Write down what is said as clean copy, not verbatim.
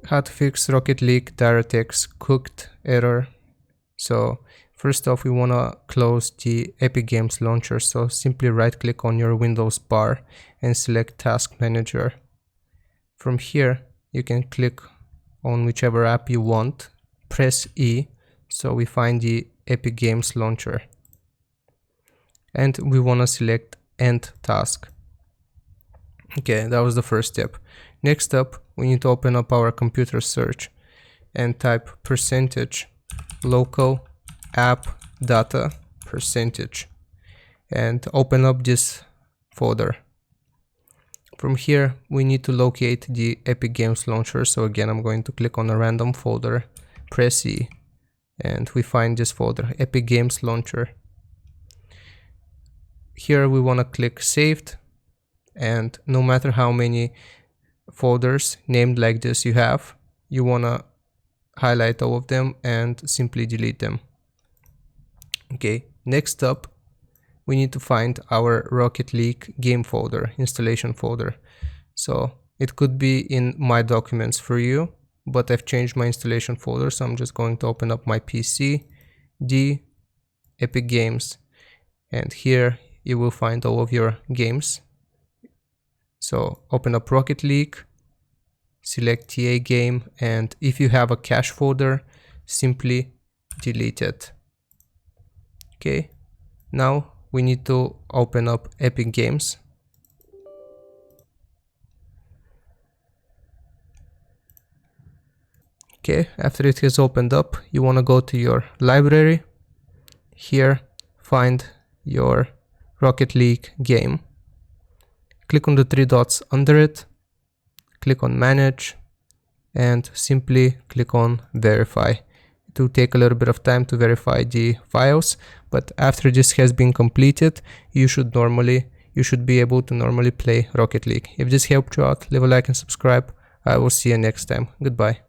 How to fix Rocket League DX11 Cooked error. So first off, we want to close the Epic Games launcher. So simply right click on your Windows bar and select Task Manager. From here, you can click on whichever app you want. Press E, so we find the Epic Games launcher. And we want to select End Task. Okay, that was the first step. Next up, we need to open up our computer search and type %local app data % and open up this folder. From here, we need to locate the Epic Games launcher. So again, I'm going to click on a random folder, press E, and we find this folder, Epic Games launcher. Here we want to click saved, and no matter how many folders named like this you have, you want to highlight all of them and simply delete them. Okay, next up, we need to find our Rocket League game folder, installation folder. So it could be in my documents for you, but I've changed my installation folder, so I'm just going to open up my PC, D, Epic Games, and here you will find all of your games. So open up Rocket League, select TA game, and if you have a cache folder, simply delete it. Okay, now we need to open up Epic Games. Okay, after it has opened up, you want to go to your library. Here, find your Rocket League game. Click on the three dots under it, click on Manage, and simply click on Verify. It will take a little bit of time to verify the files, but after this has been completed, you should be able to normally play Rocket League. If this helped you out, leave a like and subscribe. I will see you next time. Goodbye.